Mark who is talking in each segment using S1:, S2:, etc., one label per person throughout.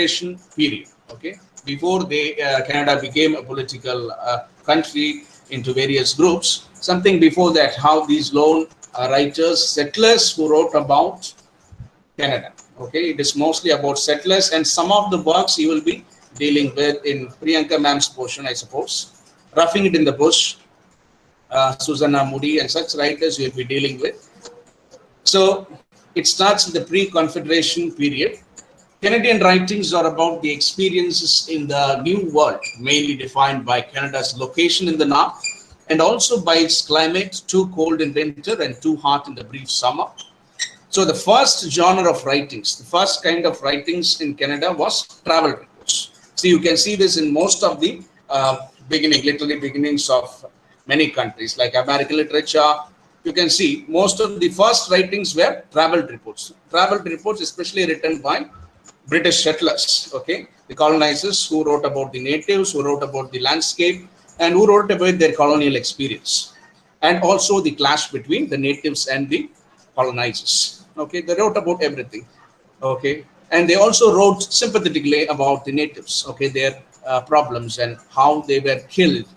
S1: Confederation period. Okay, before Canada became a political country into various groups. Something before that, how these lone writers, settlers who wrote about Canada. Okay, it is mostly about settlers, and some of the works you will be dealing with in Priyanka ma'am's portion, I suppose. Roughing It in the Bush, Susanna Moody, and such writers you will be dealing with. So it starts with the pre-Confederation period. Canadian writings are about the experiences in the New World, mainly defined by Canada's location in the north and also by its climate, too cold in winter and too hot in the brief summer. So the first genre of writings, the first kind of writings in Canada was travel reports. So you can see this in most of the literary beginnings of many countries like American literature. You can see most of the first writings were travel reports. Travel reports, especially written by British settlers, okay, the colonizers who wrote about the natives, who wrote about the landscape, and who wrote about their colonial experience, and also the clash between the natives and the colonizers. Okay, they wrote about everything. Okay, and they also wrote sympathetically about the natives. Okay, their problems and how they were killed.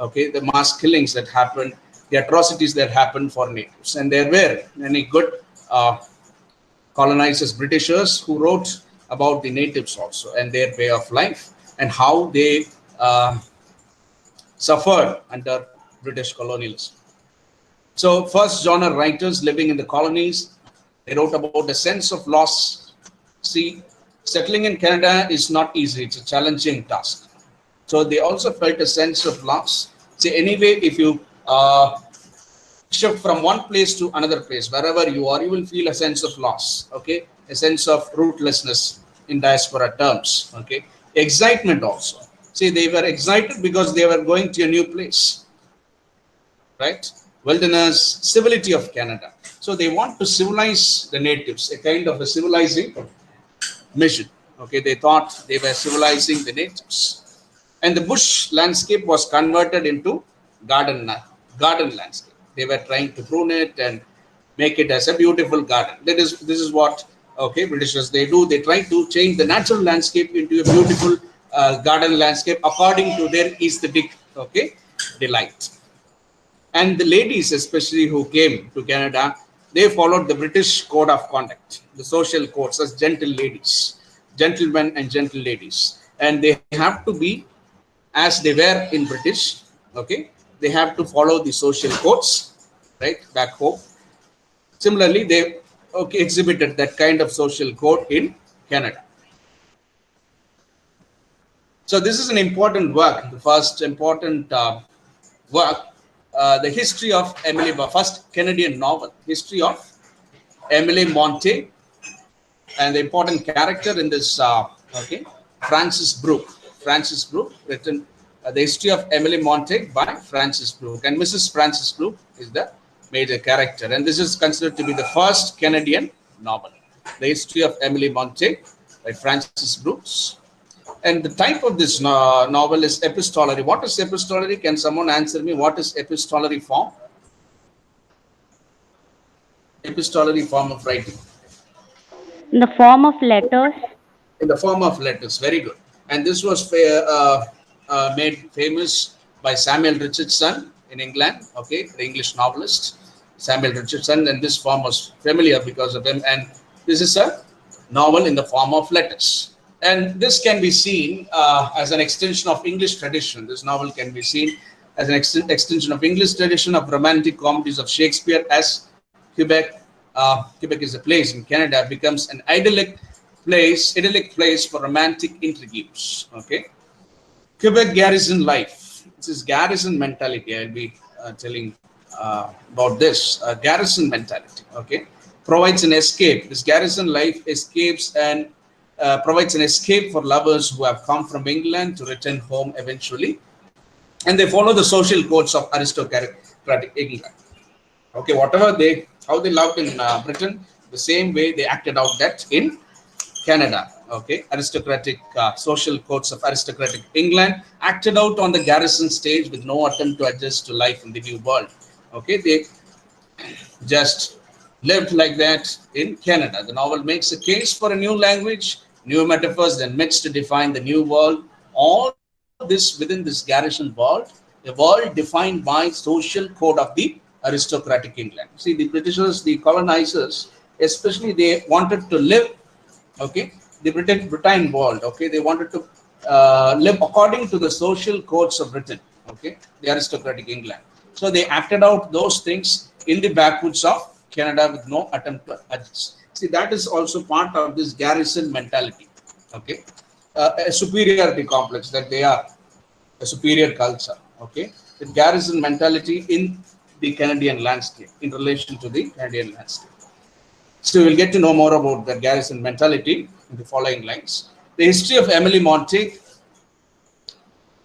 S1: Okay, the mass killings that happened, the atrocities that happened for natives, and there were many good colonizers, Britishers, who wrote about the natives also and their way of life and how they suffered under British colonialism. So first genre writers living in the colonies, they wrote about a sense of loss. See, settling in Canada is not easy. It's a challenging task. So they also felt a sense of loss. See, anyway, if you shift from one place to another place, wherever you are, you will feel a sense of loss. Okay, a sense of rootlessness in diaspora terms. Okay, excitement also. See, they were excited because they were going to a new place, right? Wilderness, civility of Canada. So they want to civilize the natives, a kind of a civilizing mission. Okay, they thought they were civilizing the natives, and the bush landscape was converted into garden landscape. They were trying to prune it and make it as a beautiful garden. This is what, okay, Britishers, they do. They try to change the natural landscape into a beautiful garden landscape according to their aesthetic, okay, delight. And the ladies, especially who came to Canada, they followed the British code of conduct, the social codes as gentle ladies, gentlemen and gentle ladies. And they have to be as they were in British, okay, they have to follow the social codes, right, back home. Similarly, they exhibited that kind of social code in Canada. So this is an important work, the first important work, the history of Emily, first Canadian novel, history of Emily Monte, and the important character in this, okay, Francis Brooke, written the history of Emily Monte by Francis Brooke, and Mrs. Francis Brooke is the major character, and this is considered to be the first Canadian novel, the history of Emily Monte by Francis Brooks. And the type of this novel is epistolary. What is epistolary? Can someone answer me? What is epistolary form? Epistolary form of writing.
S2: In the form of letters.
S1: In the form of letters. Very good. And this was made famous by Samuel Richardson in England. Okay, the English novelist Samuel Richardson, and this form was familiar because of him. And this is a novel in the form of letters. And this can be seen as an extension of English tradition. This novel can be seen as an extension of English tradition of romantic comedies of Shakespeare, as Quebec is a place in Canada, becomes an idyllic place for romantic intrigues. Okay, Quebec garrison life. This is garrison mentality. I'll be telling about this garrison mentality. Okay, provides an escape. This garrison life escapes and provides an escape for lovers who have come from England to return home eventually, and they follow the social codes of aristocratic England. Okay, how they loved in Britain, the same way they acted out that in Canada. Okay, aristocratic social codes of aristocratic England acted out on the garrison stage with no attempt to adjust to life in the new world. Okay, they just lived like that in Canada. The novel makes a case for a new language, new metaphors and myths to define the new world. All this within this garrison world, a world defined by social code of the aristocratic England. See, the Britishers, the colonizers, especially they wanted to live, okay, the Britain world, okay, they wanted to live according to the social codes of Britain, okay, the aristocratic England. So they acted out those things in the backwoods of Canada with no attempt to adjust. See, that is also part of this garrison mentality, okay, a superiority complex that they are a superior culture, okay, the garrison mentality in the Canadian landscape in relation to the Canadian landscape. So we'll get to know more about the garrison mentality in the following lines. The history of Emily Montague,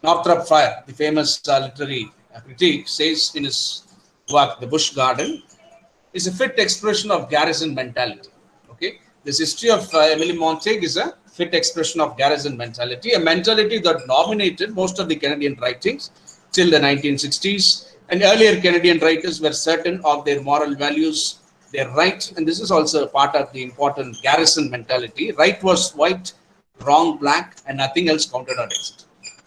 S1: Northrop Fryer, the famous literary critic, says in his work, The Bush Garden, is a fit expression of garrison mentality. Okay, this history of Emily Montague is a fit expression of garrison mentality, a mentality that dominated most of the Canadian writings till the 1960s. And earlier Canadian writers were certain of their moral values, their right, and this is also a part of the important garrison mentality. Right was white, wrong black, and nothing else counted or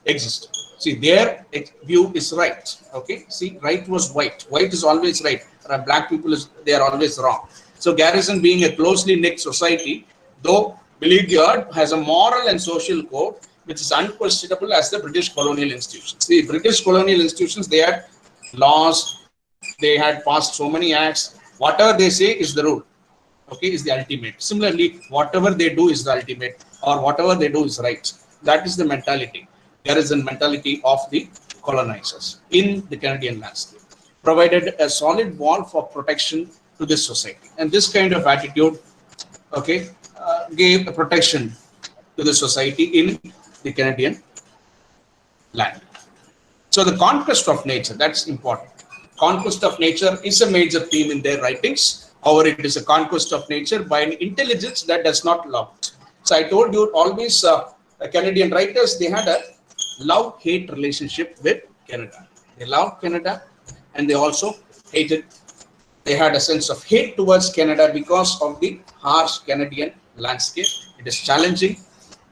S1: exist. See, their view is right. Okay, see, right was white. White is always right. Black people they are always wrong. So garrison, being a closely knit society, though believe the earth, has a moral and social code which is unquestionable as the British colonial institutions. The British colonial institutions, they had laws, they had passed so many acts. Whatever they say is the rule. Okay, is the ultimate. Similarly, whatever they do is the ultimate, or whatever they do is right. That is the mentality. Garrison mentality of the colonizers in the Canadian landscape, provided a solid wall for protection to this society. And this kind of attitude, okay, gave a protection to the society in the Canadian land. So the conquest of nature, that's important. Conquest of nature is a major theme in their writings. However, it is a conquest of nature by an intelligence that does not love it. So I told you always, Canadian writers, they had a love-hate relationship with Canada. They loved Canada and they also hated. They had a sense of hate towards Canada because of the harsh Canadian landscape. It is challenging.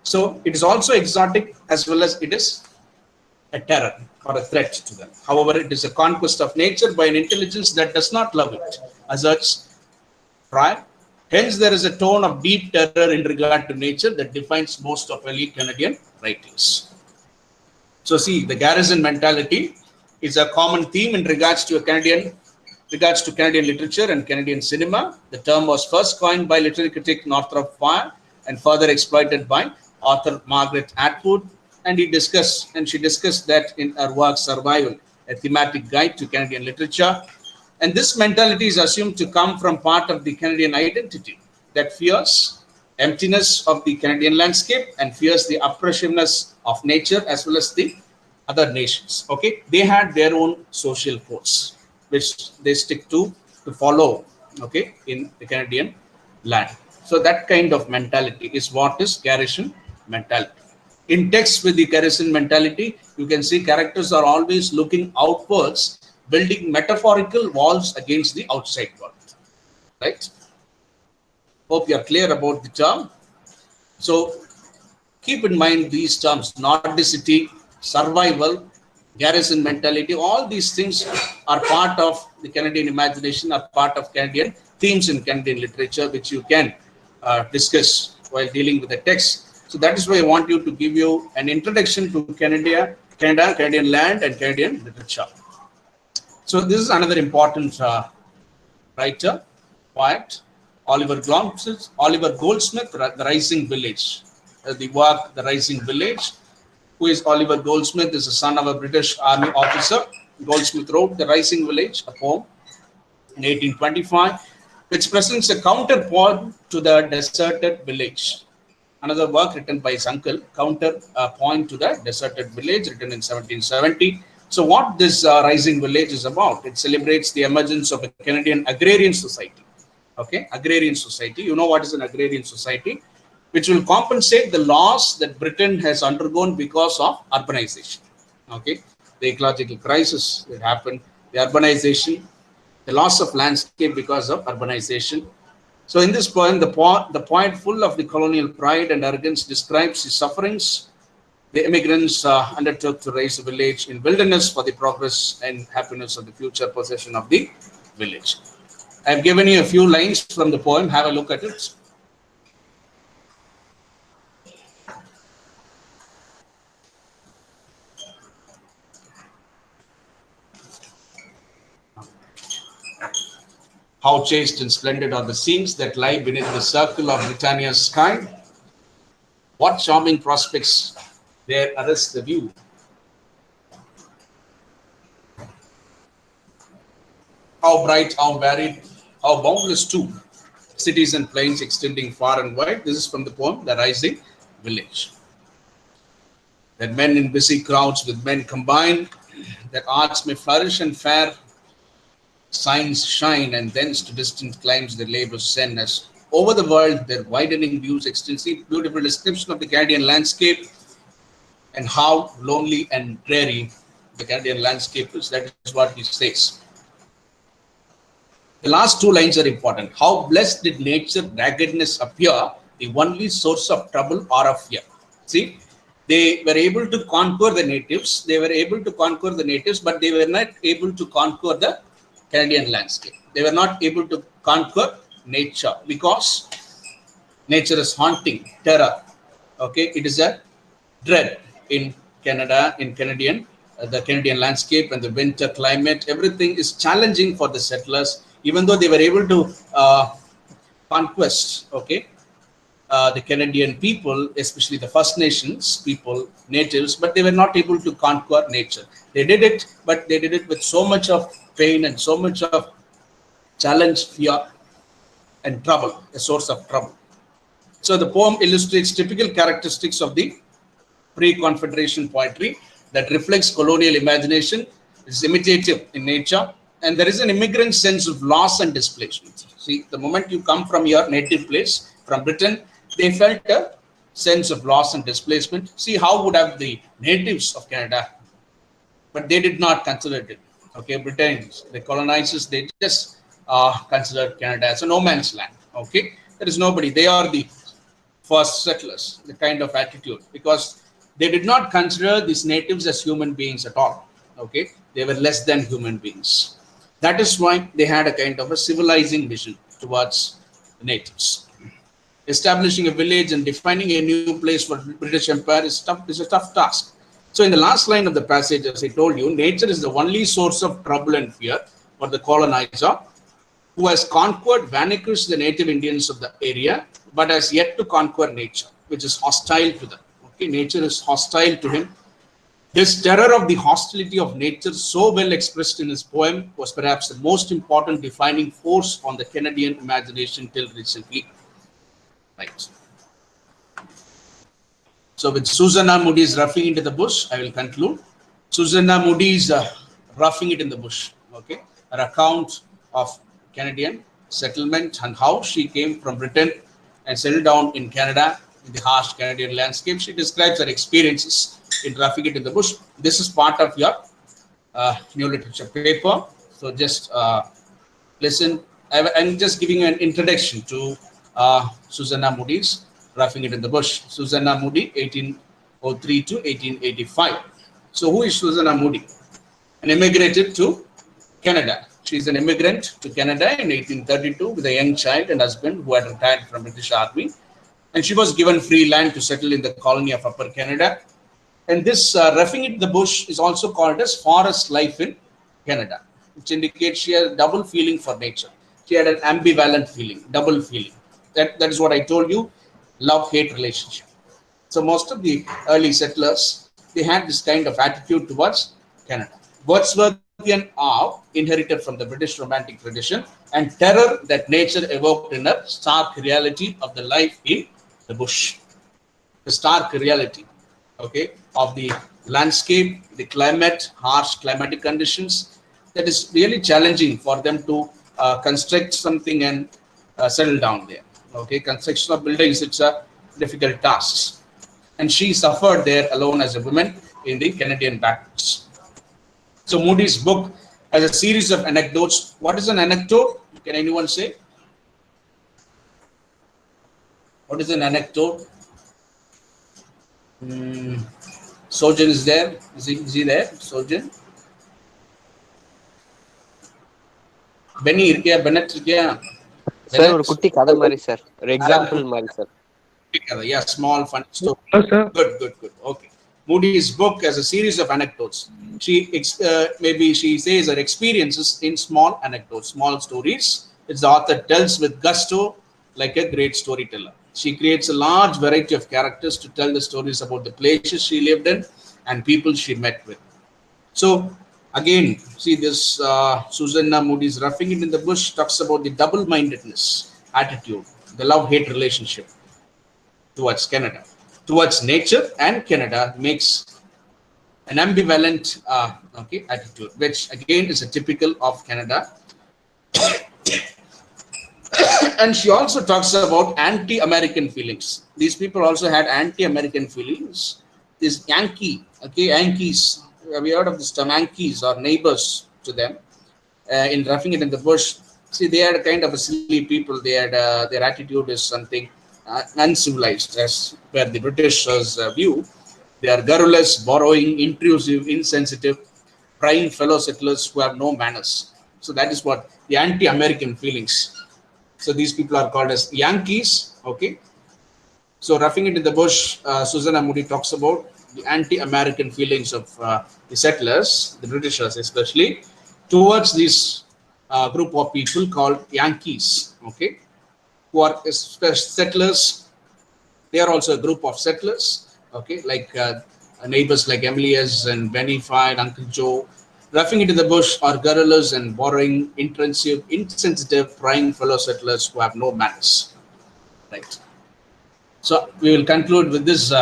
S1: So it is also exotic as well as it is a terror or a threat to them. However, it is a conquest of nature by an intelligence that does not love it, asserts Fryer. Hence, there is a tone of deep terror in regard to nature that defines most of early Canadian writings. So, see, the garrison mentality is a common theme in regards to Canadian literature and Canadian cinema. The term was first coined by literary critic Northrop Fryer and further exploited by author Margaret Atwood. And she discussed that in her work Survival, a thematic guide to Canadian literature. And this mentality is assumed to come from part of the Canadian identity that fears emptiness of the Canadian landscape and fears the oppressiveness of nature as well as the other nations. Okay, they had their own social codes which they stick to follow, okay, in the Canadian land. So that kind of mentality is what is garrison mentality. In text with the garrison mentality, you can see characters are always looking outwards, building metaphorical walls against the outside world. Right? Hope you are clear about the term. So keep in mind these terms: Nordicity, survival, garrison mentality. All these things are part of the Canadian imagination, are part of Canadian themes in Canadian literature, which you can discuss while dealing with the text. So that is why I want you to give you an introduction to Canada, Canadian land, and Canadian literature. So this is another important writer, poet, Oliver Goldsmith, The Rising Village. The work, The Rising Village. Who is Oliver Goldsmith? Is the son of a British Army officer. Goldsmith wrote The Rising Village, a poem in 1825, which presents a counterpoint to The Deserted Village. Another work written by his uncle, Counterpoint to the Deserted Village, written in 1770. So what this Rising Village is about, it celebrates the emergence of a Canadian agrarian society. Okay, agrarian society. You know what is an agrarian society? Which will compensate the loss that Britain has undergone because of urbanization. Okay, the ecological crisis that happened, the urbanization, the loss of landscape because of urbanization, So in this poem, the poet, full of the colonial pride and arrogance, describes his sufferings. The immigrants undertook to raise a village in wilderness for the progress and happiness of the future possession of the village. I've given you a few lines from the poem. Have a look at it. How chaste and splendid are the scenes that lie beneath the circle of Britannia's sky. What charming prospects there arrest the view. How bright, how varied, how boundless too. Cities and plains extending far and wide. This is from the poem, The Rising Village. That men in busy crowds with men combine, that arts may flourish and fair signs shine, and thence to distant climes their labors send as over the world their widening views extensive. Beautiful description of the Canadian landscape and how lonely and dreary the Canadian landscape is. That is what he says. The last two lines are important. How blessed did nature raggedness appear, the only source of trouble or of fear. See, they were able to conquer the natives. They were able to conquer the natives, but they were not able to conquer the Canadian landscape. They were not able to conquer nature because nature is haunting, terror. Okay, it is a dread in Canada, in Canadian, the Canadian landscape and the winter climate. Everything is challenging for the settlers, even though they were able to conquest. Okay, the Canadian people, especially the First Nations people, natives, but they were not able to conquer nature. They did it, but they did it with so much of pain and so much of challenge, fear, and trouble, a source of trouble. So the poem illustrates typical characteristics of the pre-Confederation poetry that reflects colonial imagination, is imitative in nature, and there is an immigrant sense of loss and displacement. See, the moment you come from your native place, from Britain, they felt a sense of loss and displacement. See, how would have the natives of Canada, but they did not consider it. Okay, Britons, the colonizers, they just considered Canada as a no man's land. Okay, there is nobody. They are the first settlers, the kind of attitude, because they did not consider these natives as human beings at all. Okay, they were less than human beings. That is why they had a kind of a civilizing vision towards the natives. Establishing a village and defining a new place for British Empire is a tough task. So in the last line of the passage, as I told you, nature is the only source of trouble and fear for the colonizer, who has conquered, vanquished the native Indians of the area, but has yet to conquer nature, which is hostile to them. Okay, nature is hostile to him. This terror of the hostility of nature, so well expressed in his poem, was perhaps the most important defining force on the Canadian imagination till recently. Right. So with Susanna Moody's Roughing It in the Bush, I will conclude. Susanna Moody's Roughing It in the Bush, okay, her account of Canadian settlement and how she came from Britain and settled down in Canada in the harsh Canadian landscape. She describes her experiences in Roughing It in the Bush. This is part of your new literature paper. So just listen. I'm just giving you an introduction to Susanna Moody's Roughing It in the Bush. Susanna Moody, 1803 to 1885. So who is Susanna Moody? An immigrated to Canada. She is an immigrant to Canada in 1832 with a young child and husband who had retired from British Army. And she was given free land to settle in the colony of Upper Canada. And this Roughing It in the Bush is also called as forest life in Canada, which indicates she had a double feeling for nature. She had an ambivalent feeling, double feeling. That is what I told you, love-hate relationship. So most of the early settlers, they had this kind of attitude towards Canada. Wordsworthian awe inherited from the British Romantic tradition and terror that nature evoked in a stark reality of the life in the bush. The stark reality, okay, of the landscape, the climate, harsh climatic conditions, that is really challenging for them to construct something and settle down there. Okay, construction of buildings, it's a difficult task. And she suffered there alone as a woman in the Canadian backwoods. So Moody's book has a series of anecdotes. What is an anecdote? Can anyone say? What is an anecdote? Sojan is there. Is he there? Sojan? Benny irkiya? Bennett irkiya?
S3: Sir ஒரு
S1: Bennett?
S3: குட்டி கதை மாதிரி sir, ஒரு example மாதிரி sir.
S1: Yeah, small fun story.
S4: Hello, sir.
S1: Good. Okay. Moody's book as a series of anecdotes. Maybe she says her experiences in small anecdotes, small stories, which the author tells with gusto like a great storyteller. She creates a large variety of characters to tell the stories about the places she lived in and people she met with. So again, see this Susanna Moody's Roughing It in the Bush talks about the double-mindedness attitude, the love-hate relationship towards Canada, towards nature, and Canada makes an ambivalent attitude, which again is a typical of Canada. And she also talks about anti-American feelings. These people also had anti-American feelings. This Yankees, have you heard of this term? Yankees or neighbors to them in Roughing It in the Bush. See, they are kind of a silly people. They had their attitude is something uncivilized, as per the Britishers' view. They are garrulous, borrowing, intrusive, insensitive, prying fellow settlers who have no manners. So that is what the anti-American feelings. So these people are called as Yankees. Okay. So Roughing It in the Bush, Susanna Moody talks about the anti-American feelings of the settlers, the Britishers especially, towards this group of people called Yankees. Okay. Who are settlers. They are also a group of settlers, okay, like neighbors like Emilius and Benny Fine, Uncle Joe. Roughing It in the Bush are guerrillas and borrowing, intrusive, insensitive, prying fellow settlers who have no manners. Right. So we will conclude with this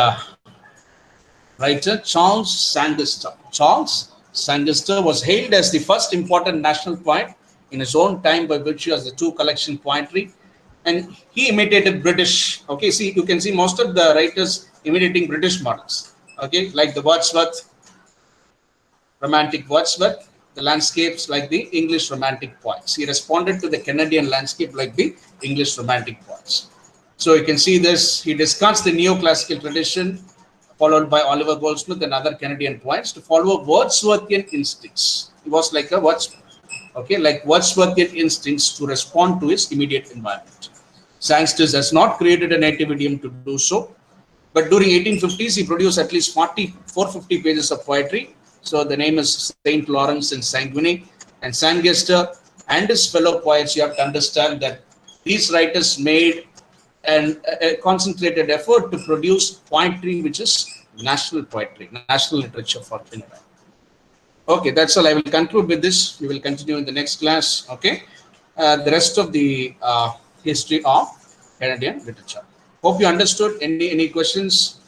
S1: writer, Charles Sangster. Charles Sangster was hailed as the first important national poet in his own time by virtue of the two collection poetry. And he imitated British. Okay, see, you can see most of the writers imitating British models. Okay, like the Wordsworth, romantic Wordsworth, the landscapes like the English romantic poets. He responded to the Canadian landscape like the English romantic poets. So you can see this. He discards the neoclassical tradition followed by Oliver Goldsmith and other Canadian poets to follow Wordsworthian instincts. He was like a Wordsworth. Okay, like Wordsworthian instincts to respond to his immediate environment. Sangster has not created a native idiom to do so, but during 1850s he produced at least 450 pages of poetry. So the name is Saint Lawrence and Sanguine. And Sangster and his fellow poets, you have to understand that these writers made a concentrated effort to produce poetry which is national poetry, national literature for Canada. Okay, that's all. I will conclude with this. We will continue in the next class. Okay, the rest of the history of Canadian literature. Hope you understood. Any questions?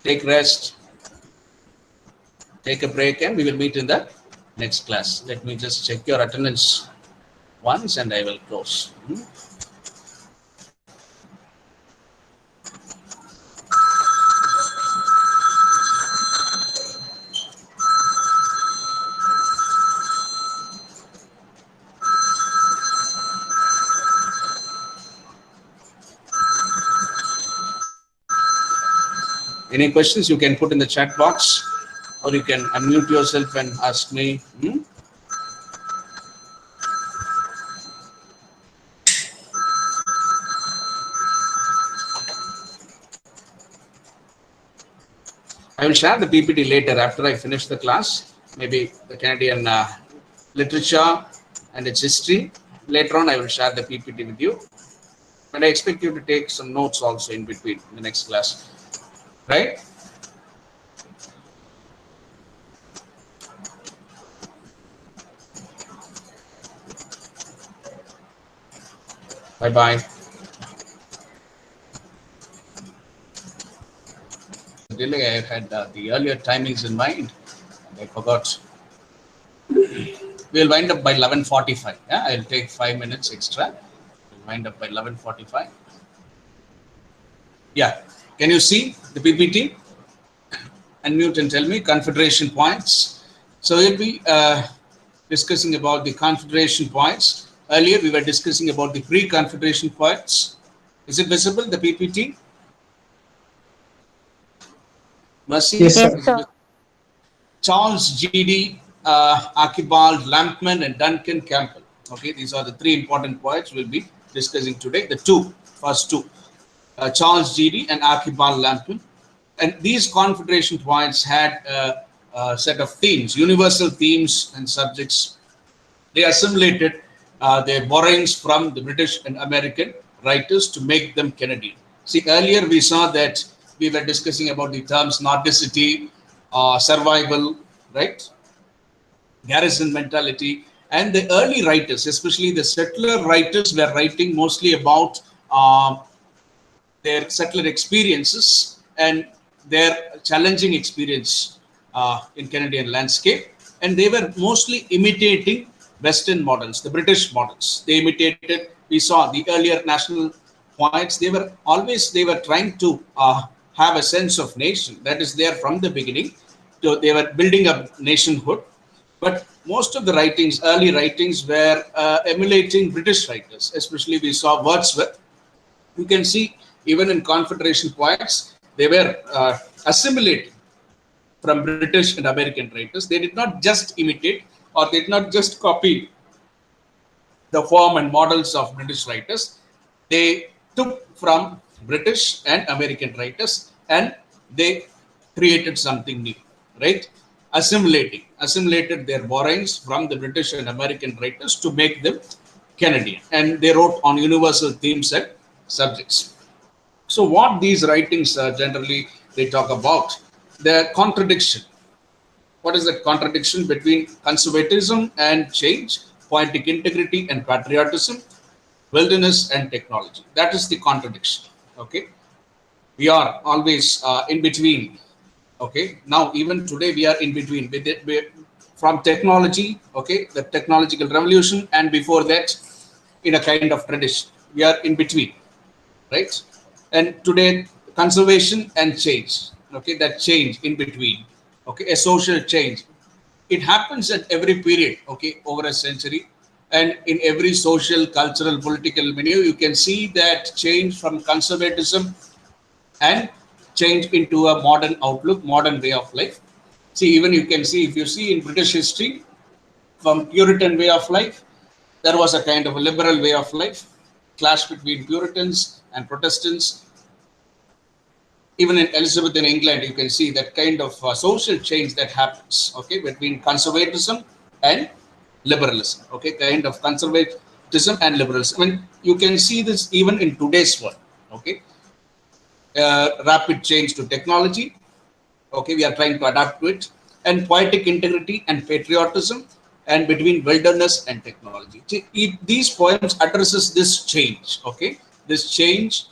S1: Take rest. Take a break, and we will meet in the next class. Let me just check your attendance once, and I will close. Any questions you can put in the chat box, or you can unmute yourself and ask me. I will share the PPT later after I finish the class. Maybe the Canadian literature and its history. Later on, I will share the PPT with you. But I expect you to take some notes also in between in the next class. Right? Bye-bye. Really, I had the earlier timings in mind, and I forgot. We'll wind up by 11:45. Yeah, I'll take 5 minutes extra. We'll wind up by 11:45. Yeah. Can you see the PPT? Unmute and tell me Confederation points. So we'll be discussing about the Confederation points. Earlier we were discussing about the pre-Confederation points. Is it visible, the PPT? Mercy?
S4: Yes, sir.
S2: Yes, sir.
S1: Charles G.D., Archibald Lampman, and Duncan Campbell. Okay, these are the three important points we'll be discussing today. The first two, Charles G.D. and Archibald Lampman. And these Confederation points had a set of themes, universal themes and subjects. They assimilated their borrowings from the British and American writers to make them Canadian. See, earlier we saw that we were discussing about the terms Nordicity, survival, right? Garrison mentality. And the early writers, especially the settler writers, were writing mostly about their settler experiences and their challenging experience in Canadian landscape. And they were mostly imitating Western models, the British models. They imitated, we saw the earlier national points, they were trying to have a sense of nation that is there from the beginning. So they were building up nationhood. But most of the writings, early writings, were emulating British writers, especially we saw Wordsworth. You can see even in Confederation points, they were assimilated from British and American writers. They did not just imitate or they did not just copy the form and models of British writers. They took from British and American writers and they created something new, right? Assimilated their borrowings from the British and American writers to make them Canadian. And they wrote on universal themes and subjects. So what these writings generally they talk about, the contradiction. What is the contradiction between conservatism and change, poetic integrity and patriotism, wilderness and technology? That is the contradiction. Okay, we are always in between. Okay, now even today we are in between from technology, okay, the technological revolution, and before that in a kind of tradition. We are in between, right? And today conservation and change, okay, that change in between, okay, a social change. It happens at every period, okay, over a century. And in every social, cultural, political milieu, you can see that change from conservatism and change into a modern outlook, modern way of life. See, even you can see, if you see in British history, from Puritan way of life, there was a kind of a liberal way of life, clash between Puritans and Protestants. Even in Elizabethan England, you can see that kind of social change that happens, okay, between conservatism and liberalism, okay, kind of conservatism and liberalism. I mean, you can see this even in today's world, okay. Rapid change to technology, okay, we are trying to adapt to it, and poetic integrity and patriotism, and between wilderness and technology. See, these poems addresses this change, okay, this change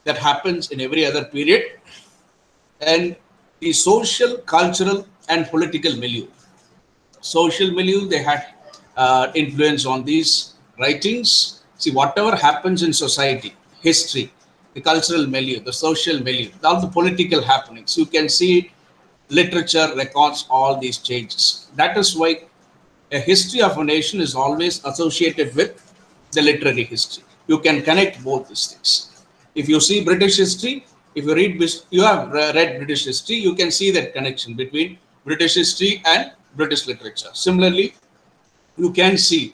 S1: that happens in every other period, and the social, cultural, and political milieu. Social milieu, they had influence on these writings. See, whatever happens in society, history, the cultural milieu, the social milieu, all the political happenings, you can see literature records all these changes. That is why a history of a nation is always associated with the literary history. You can connect both these things. If you see British history, if you read, you have read British history, you can see that connection between British history and British literature. Similarly, you can see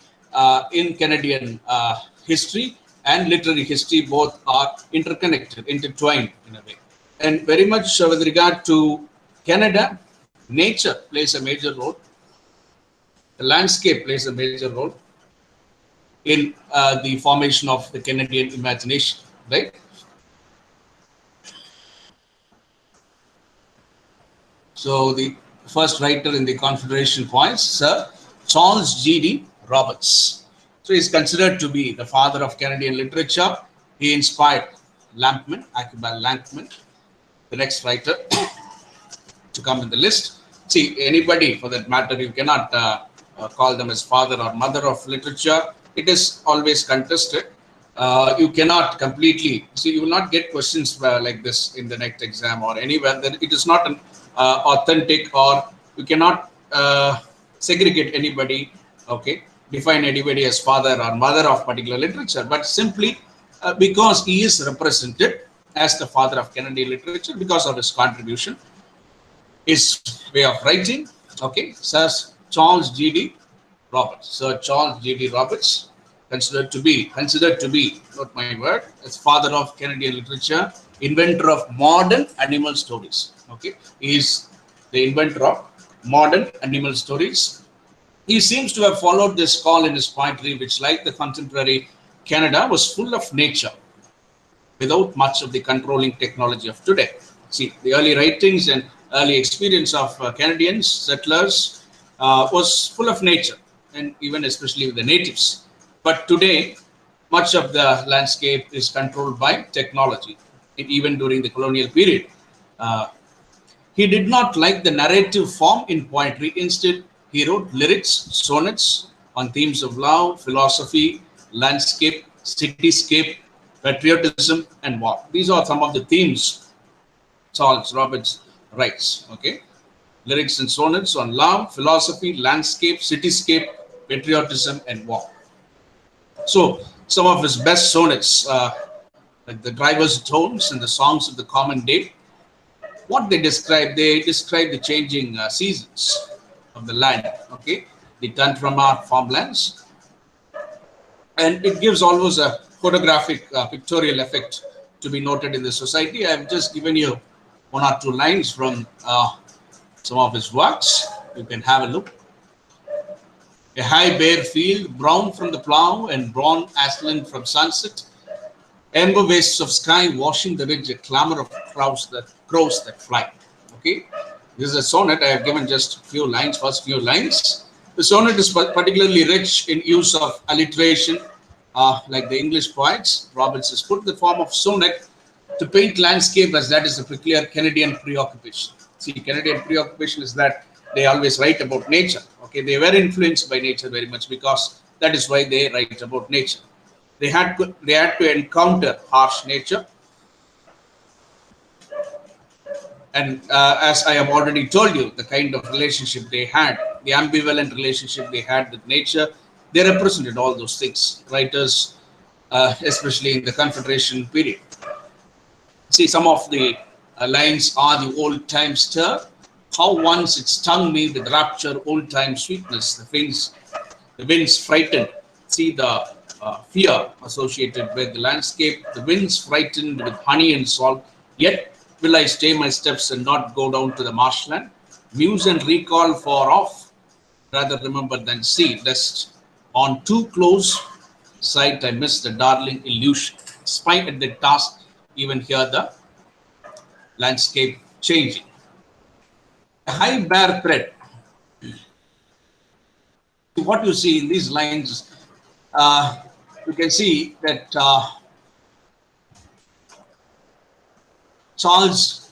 S1: in Canadian history and literary history, both are interconnected, intertwined in a way. And very much with regard to Canada, nature plays a major role. The landscape plays a major role in the formation of the Canadian imagination, right? So the first writer in the Confederation points, Sir Charles G.D. Roberts. So he is considered to be the father of Canadian literature. He inspired Lampman, Archibald Lampman, the next writer to come in the list. See, anybody for that matter, you cannot call them as father or mother of literature. It is always contested. You cannot completely, see, you will not get questions like this in the next exam or anywhere. That it is not authentic, or you cannot segregate anybody, okay, define anybody as father or mother of particular literature, but simply because he is represented as the father of Canadian literature because of his contribution, his way of writing, okay. Sir Charles G.D. Roberts, Sir Charles G.D. Roberts, considered to be, not my word, as father of Canadian literature, inventor of modern animal stories. Okay, he is the inventor of modern animal stories. He seems to have followed this call in his poetry, which, like the contemporary Canada, was full of nature without much of the controlling technology of today. See, the early writings and early experience of Canadians, settlers, was full of nature, and even especially with the natives. But today, much of the landscape is controlled by technology, even during the colonial period. Uh, he did not like the narrative form in poetry. Instead, he wrote lyrics, sonnets on themes of love, philosophy, landscape, cityscape, patriotism, and war. These are some of the themes Charles Roberts writes. Okay, lyrics and sonnets on love, philosophy, landscape, cityscape, patriotism, and war. So, some of his best sonnets, like the driver's tones and the songs of the common day, what they describe the changing seasons of the land. Okay, the turn from our farmlands, and it gives almost a photographic pictorial effect to be noted in the society. I've just given you one or two lines from some of his works. You can have a look. A high bare field, brown from the plough and brown aslant from sunset, amber wastes of sky washing the ridge, a clamor of crows that fly. Okay, this is a sonnet. I have given just few lines, first few lines. The sonnet is particularly rich in use of alliteration, like the English poets. Roberts has put the form of sonnet to paint landscape, as that is a peculiar Canadian preoccupation. See, Canadian preoccupation is that they always write about nature. Okay, they were influenced by nature very much, because that is why they write about nature. They had to encounter harsh nature, and as I have already told you, the kind of relationship they had, the ambivalent relationship they had with nature, they represented all those things. Writers, especially in the Confederation period. See, some of the lines are the old time stir. How once it stung me with rapture, old time sweetness. The winds frightened. See the fear associated with the landscape. The winds frightened with honey and salt. Yet will I stay my steps and not go down to the marshland. Muse and recall far off, rather remember than see, lest on too close sight I miss the darling illusion. Spite at the task, even here the landscape changing. High bare thread. What you see in these lines, you can see that Charles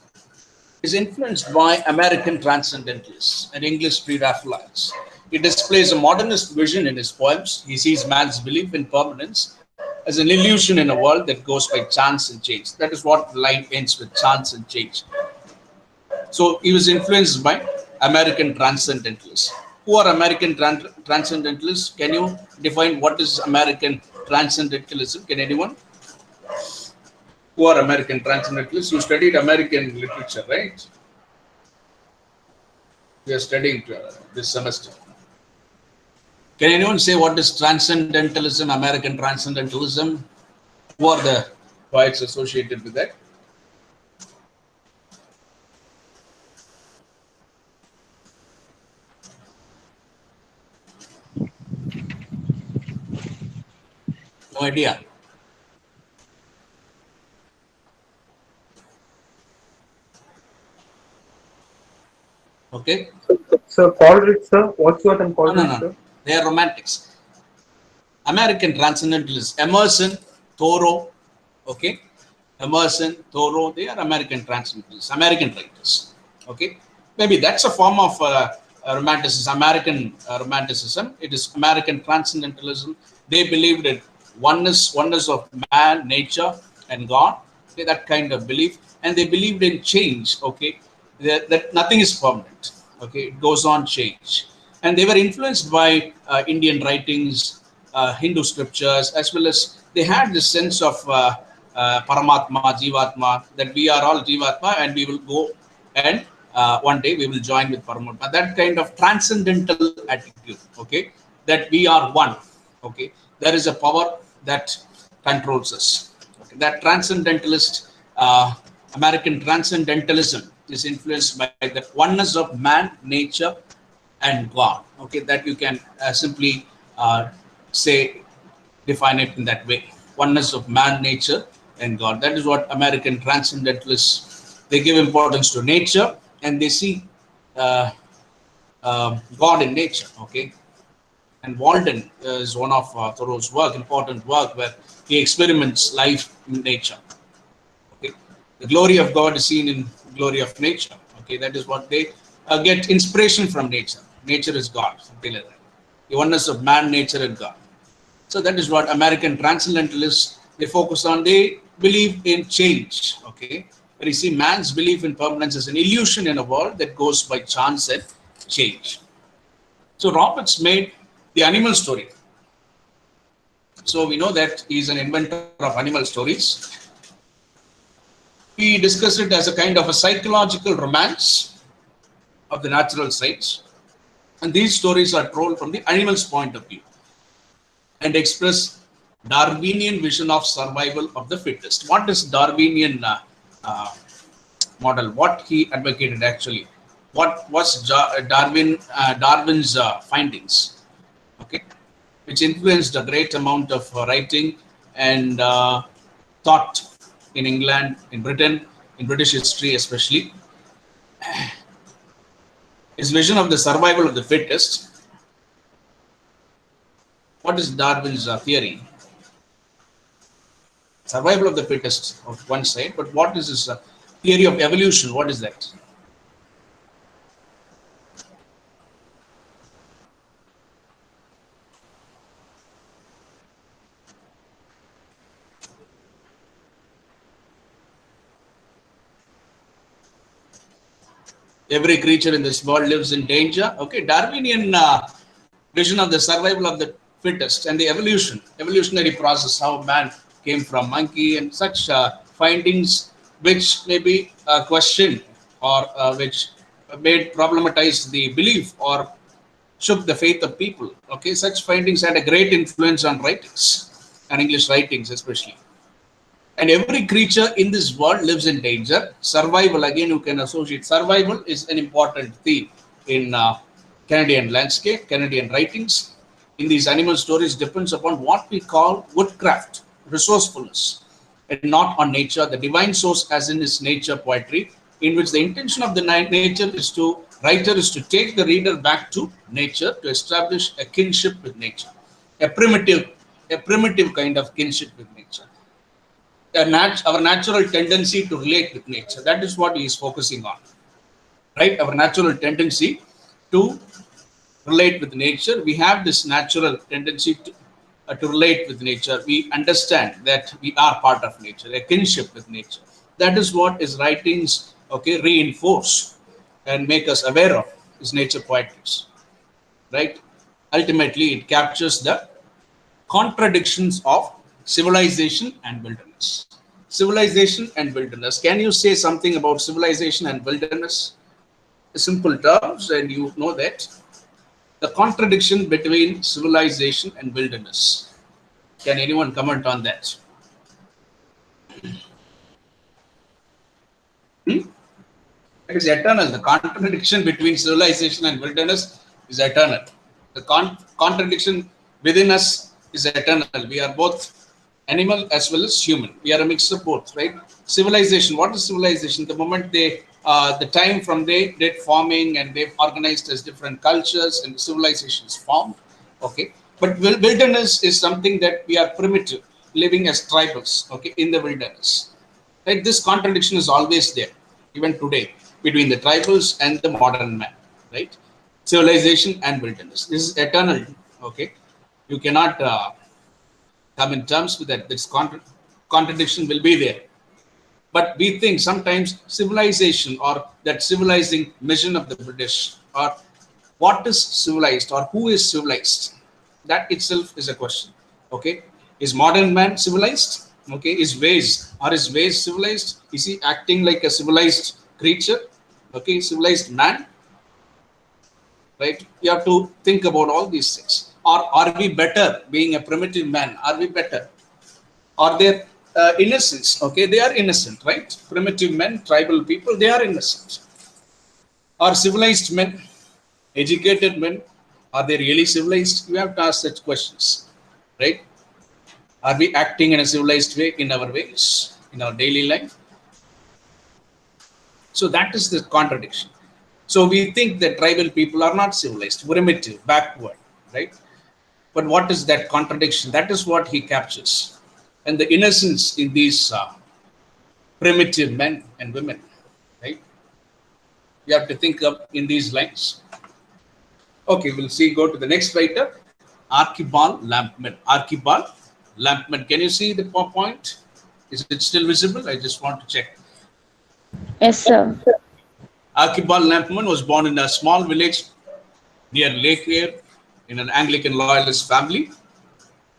S1: is influenced by American Transcendentalists and English Pre-Raphaelites. He displays a modernist vision in his poems. He sees man's belief in permanence as an illusion in a world that goes by chance and change. That is what the line ends with, chance and change. So he was influenced by American Transcendentalists. Who are American Transcendentalists? Can you define what is American Transcendentalism? Can anyone? Who are American Transcendentalists? You studied American literature, right? We are studying this semester. Can anyone say what is Transcendentalism, American Transcendentalism? Who are the poets associated with that? No idea. Okay.
S4: Sir, Coleridge, sir. What's your and Coleridge,
S1: No.
S4: sir?
S1: They are romantics. American Transcendentalists, Emerson, Thoreau, okay. Emerson, Thoreau, they are American Transcendentalists, American writers, okay. Maybe that's a form of romanticism, American romanticism. It is American Transcendentalism. They believed in oneness of man, nature, and God. Okay, that kind of belief, and they believed in change. Okay, that nothing is permanent. Okay, it goes on change, and they were influenced by Indian writings, Hindu scriptures, as well as they had this sense of Paramatma, Jivatma, that we are all Jivatma, and we will go and one day we will join with Paramatma. That kind of transcendental attitude. Okay, that we are one. Okay, there is a power that controls us. Okay, that transcendentalist. American transcendentalism is influenced by the oneness of man, nature, and God. Okay, that you can simply say, define it in that way. Oneness of man, nature, and God. That is what American transcendentalists, they give importance to nature, and they see God in nature. Okay, and Walden is one of Thoreau's work, important work, where he experiments life in nature. Okay, the glory of God is seen in glory of nature. Okay, that is what they get inspiration from nature. Nature is God, something like that. The oneness of man, nature, and God. So that is what American transcendentalists they focus on. They believe in change. Okay, but you see, man's belief in permanence is an illusion in a world that goes by chance and change. So Roberts made the animal story. So we know that he's an inventor of animal stories. We discuss it as a kind of a psychological romance of the natural sides. And these stories are told from the animal's point of view and express Darwinian vision of survival of the fittest. What is Darwinian model? What he advocated actually? What was Darwin's findings? Okay, which influenced a great amount of writing and thought in England, in Britain, in British history especially. His vision of the survival of the fittest. What is Darwin's theory? Survival of the fittest on one side, but what is his theory of evolution? What is that? Every creature in this world lives in danger. Okay, Darwinian vision of the survival of the fittest and the evolutionary process, how man came from monkey, and such findings which may be questioned or which made problematize the belief or shook the faith of people. Okay, such findings had a great influence on writings and English writings especially. And every creature in this world lives in danger. Survival, again, you can associate. Survival is an important theme in Canadian landscape, Canadian writings. In these animal stories depends upon what we call woodcraft, resourcefulness, and not on nature. The divine source, as in his nature poetry, in which the intention of the writer is to take the reader back to nature to establish a kinship with nature, a primitive kind of kinship with nature. Our natural tendency to relate with nature. That is what he is focusing on, right? Our natural tendency to relate with nature. We have this natural tendency to relate with nature. We understand that we are part of nature, a kinship with nature. That is what his writings, okay, reinforce and make us aware of his nature poetries, right? Ultimately, it captures the contradictions of civilization and wilderness. Civilization and wilderness. Can you say something about civilization and wilderness? Simple terms, and you know that. The contradiction between civilization and wilderness. Can anyone comment on that? It is eternal. The contradiction between civilization and wilderness is eternal. The contradiction within us is eternal. We are both animal as well as human. We are a mix of both, right? Civilization. What is civilization? The moment the time from they did farming and they've organized as different cultures and civilizations formed. Okay, but wilderness is something that we are primitive, living as tribals. Okay, in the wilderness, right? This contradiction is always there, even today, between the tribals and the modern man, right? Civilization and wilderness. This is eternal. Okay, you cannot come in terms with that. This contradiction will be there. But we think sometimes civilization or that civilizing mission of the British, or what is civilized or who is civilized, that itself is a question. Okay, is modern man civilized? Okay, are his ways civilized? Is he acting like a civilized creature? Okay, civilized man, right? You have to think about all these things. Or are we better being a primitive man? Are we better? Are there innocents? Okay, they are innocent, right? Primitive men, tribal people, they are innocent. Are civilized men, educated men, are they really civilized? You have to ask such questions, right? Are we acting in a civilized way in our ways, in our daily life? So that is the contradiction. So we think that tribal people are not civilized, primitive, backward, right? But what is that contradiction? That is what he captures. And the innocence in these primitive men and women, right? You have to think of in these lines. Okay, we'll see. Go to the next writer, Archibald Lampman. Archibald Lampman. Can you see the point? Is it still visible? I just want to check.
S2: Yes, sir.
S1: Archibald Lampman was born in a small village near Lake Eyre in an Anglican loyalist family.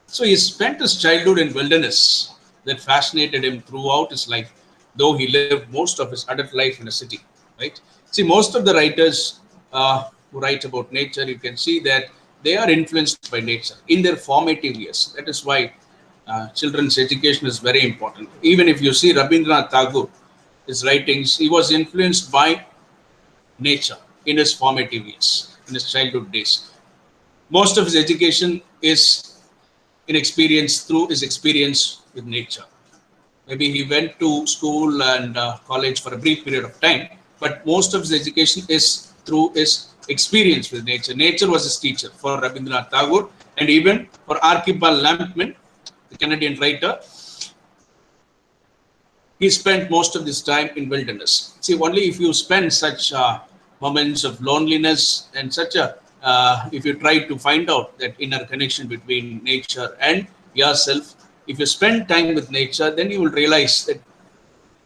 S1: So he spent his childhood in wilderness that fascinated him throughout his life, though he lived most of his adult life in a city. Right? See, most of the writers who write about nature, you can see that they are influenced by nature in their formative years. That is why children's education is very important. Even if you see Rabindranath Tagore, his writings, he was influenced by nature in his formative years, in his childhood days. Most of his education is through his experience with nature. Maybe he went to school and college for a brief period of time, but most of his education is through his experience with nature. Nature was his teacher for Rabindranath Tagore, and even for Archibald Lampman, the Canadian writer. He spent most of this time in wilderness. See, only if you spend such moments of loneliness and if you try to find out that inner connection between nature and yourself, if you spend time with nature, then you will realize that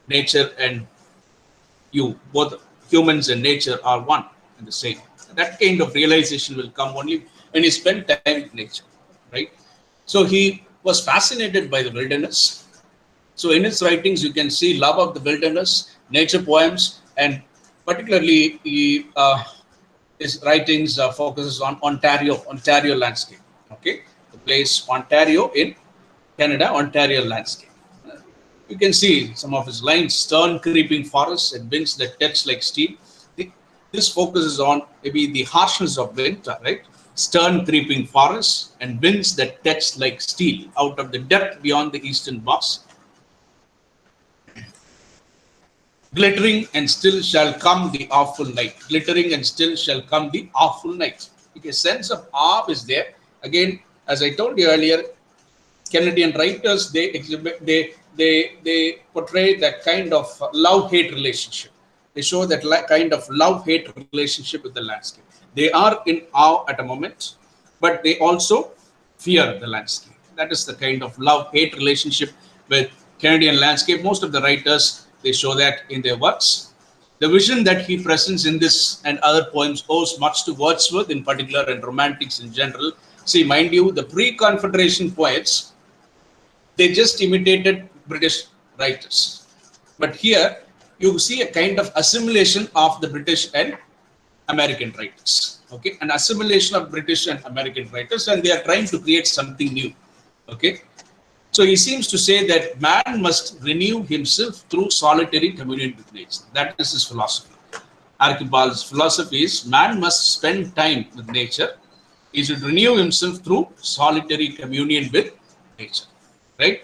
S1: nature and you, both humans and nature, are one and the same. That kind of realization will come only when you spend time with nature, right? So he was fascinated by the wilderness. So in his writings, you can see love of the wilderness, nature poems, and particularly his writings focuses on Ontario landscape. Okay, the place Ontario in Canada, Ontario landscape. You can see some of his lines: stern creeping forests and winds that touch like steel. This focuses on maybe the harshness of winter, right? Stern creeping forests and winds that touch like steel out of the depth beyond the eastern bars. Glittering and still shall come the awful night. Glittering and still shall come the awful night. A sense of awe is there. Again, as I told you earlier, Canadian writers, they portray that kind of love-hate relationship. They show that kind of love-hate relationship with the landscape. They are in awe at a moment, but they also fear the landscape. That is the kind of love-hate relationship with Canadian landscape. Most of the writers, they show that in their works. The vision that he presents in this and other poems owes much to Wordsworth in particular and romantics in general. See, mind you, the pre-Confederation poets, they just imitated British writers. But here, you see a kind of assimilation of the British and American writers. Okay, an assimilation of British and American writers, and they are trying to create something new. Okay, so he seems to say that man must renew himself through solitary communion with nature. That is his philosophy. Archibald's philosophy is man must spend time with nature. He should renew himself through solitary communion with nature. Right?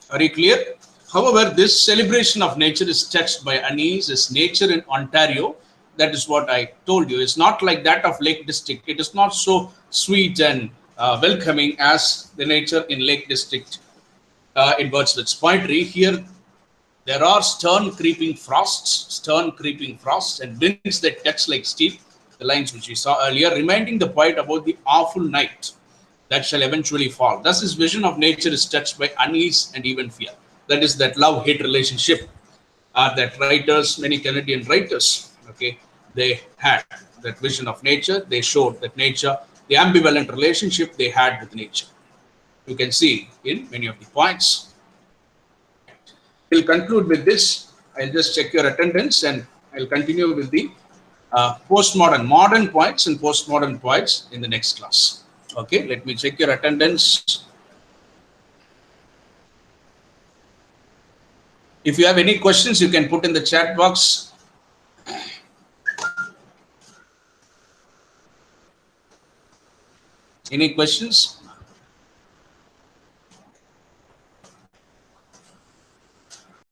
S1: Are you clear? However, this celebration of nature is touched by unease as nature in Ontario. That is what I told you. It's not like that of Lake District. It is not so sweet and welcoming as the nature in Lake District in Wordsworth's poetry. Here, there are stern creeping frosts, and winds that touch like steel, the lines which we saw earlier, reminding the poet about the awful night that shall eventually fall. Thus, his vision of nature is touched by unease and even fear. That is that love-hate relationship that writers, many Canadian writers, okay, they had that vision of nature. They showed that nature, the ambivalent relationship they had with nature. You can see in many of the points. We'll conclude with this. I'll just check your attendance and I'll continue with the modern points and postmodern points in the next class. Okay, let me check your attendance. If you have any questions, you can put in the chat box. Any questions?